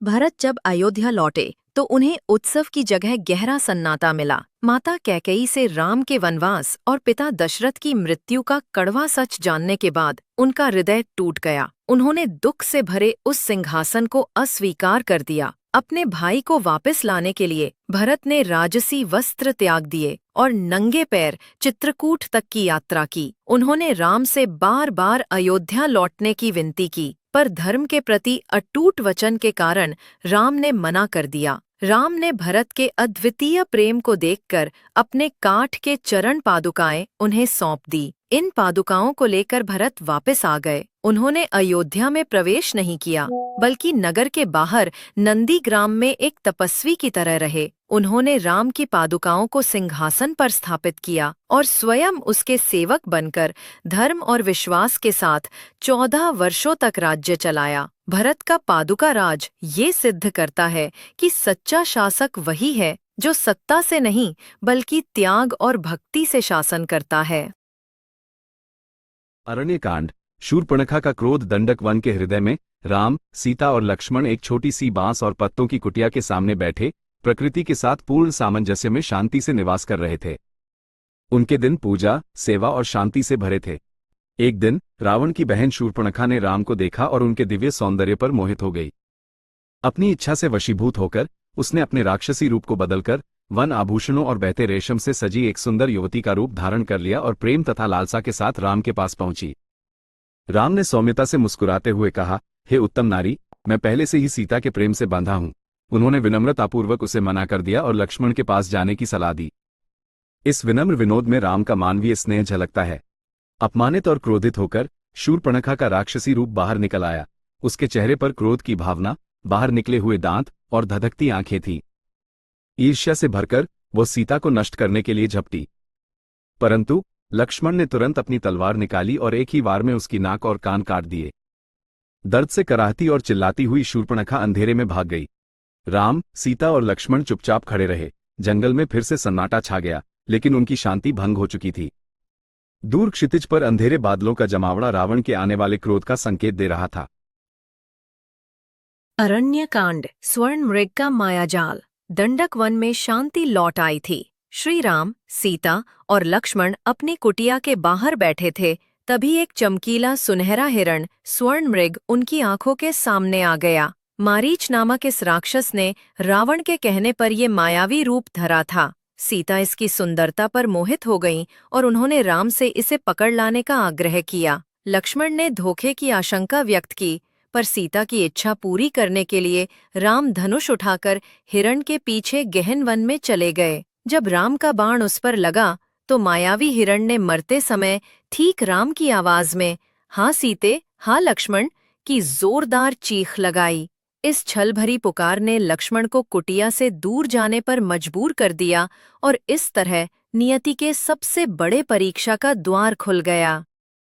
भरत जब अयोध्या लौटे तो उन्हें उत्सव की जगह गहरा सन्नाटा मिला। माता कैकेयी से राम के वनवास और पिता दशरथ की मृत्यु का कड़वा सच जानने के बाद उनका हृदय टूट गया। उन्होंने दुख से भरे उस सिंहासन को अस्वीकार कर दिया। अपने भाई को वापस लाने के लिए भरत ने राजसी वस्त्र त्याग दिए और नंगे पैर चित्रकूट तक की यात्रा की। उन्होंने राम से बार बार अयोध्या लौटने की विनती की, पर धर्म के प्रति अटूट वचन के कारण राम ने मना कर दिया। राम ने भरत के अद्वितीय प्रेम को देखकर अपने काठ के चरण पादुकाएं उन्हें सौंप दी। इन पादुकाओं को लेकर भरत वापस आ गए। उन्होंने अयोध्या में प्रवेश नहीं किया, बल्कि नगर के बाहर नंदीग्राम में एक तपस्वी की तरह रहे। उन्होंने राम की पादुकाओं को सिंहासन पर स्थापित किया और स्वयं उसके सेवक बनकर धर्म और विश्वास के साथ 14 वर्षों तक राज्य चलाया। भरत का पादुका राज ये सिद्ध करता है कि सच्चा शासक वही है जो सत्ता से नहीं बल्कि त्याग और भक्ति से शासन करता है। अरण्यकांड। शूर्पणखा का क्रोध। दंडक वन के हृदय में राम, सीता और लक्ष्मण एक छोटी सी बांस और पत्तों की कुटिया के सामने बैठे प्रकृति के साथ पूर्ण सामंजस्य में शांति से निवास कर रहे थे। उनके दिन पूजा, सेवा और शांति से भरे थे। एक दिन रावण की बहन शूर्पणखा ने राम को देखा और उनके दिव्य सौंदर्य पर मोहित हो गई। अपनी इच्छा से वशीभूत होकर उसने अपने राक्षसी रूप को बदलकर वन आभूषणों और बहते रेशम से सजी एक सुंदर युवती का रूप धारण कर लिया और प्रेम तथा लालसा के साथ राम के पास पहुंची। राम ने सौम्यता से मुस्कुराते हुए कहा, हे उत्तम नारी, मैं पहले से ही सीता के प्रेम से बांधा हूं। उन्होंने विनम्रतापूर्वक उसे मना कर दिया और लक्ष्मण के पास जाने की सलाह दी। इस विनम्र विनोद में राम का मानवीय स्नेह झलकता है। अपमानित और क्रोधित होकर शूर्पणखा का राक्षसी रूप बाहर निकल आया। उसके चेहरे पर क्रोध की भावना, बाहर निकले हुए दांत और धधकती आंखें थीं। ईर्ष्या से भरकर वो सीता को नष्ट करने के लिए झपटी, परंतु लक्ष्मण ने तुरंत अपनी तलवार निकाली और एक ही वार में उसकी नाक और कान काट दिए। दर्द से कराहती और चिल्लाती हुई शूर्पणखा अंधेरे में भाग गई। राम, सीता और लक्ष्मण चुपचाप खड़े रहे। जंगल में फिर से सन्नाटा छा गया, लेकिन उनकी शांति भंग हो चुकी थी। दूर क्षितिज पर अंधेरे बादलों का जमावड़ा रावण के आने वाले क्रोध का संकेत दे रहा था। अरण्यकांड। स्वर्ण मृग का मायाजाल। दंडक वन में शांति लौट आई थी। श्री राम, सीता और लक्ष्मण अपनी कुटिया के बाहर बैठे थे। तभी एक चमकीला सुनहरा हिरण स्वर्ण मृग उनकी आंखों के सामने आ गया। मारीच नामक इस राक्षस ने रावण के कहने पर ये मायावी रूप धरा था। सीता इसकी सुंदरता पर मोहित हो गईं और उन्होंने राम से इसे पकड़ लाने का आग्रह किया। लक्ष्मण ने धोखे की आशंका व्यक्त की, पर सीता की इच्छा पूरी करने के लिए राम धनुष उठाकर हिरण के पीछे गहन वन में चले गए। जब राम का बाण उस पर लगा तो मायावी हिरण ने मरते समय ठीक राम की आवाज में "हाँ सीते, हाँ लक्ष्मण" की जोरदार चीख लगाई। इस छल भरी पुकार ने लक्ष्मण को कुटिया से दूर जाने पर मजबूर कर दिया और इस तरह नियति के सबसे बड़े परीक्षा का द्वार खुल गया।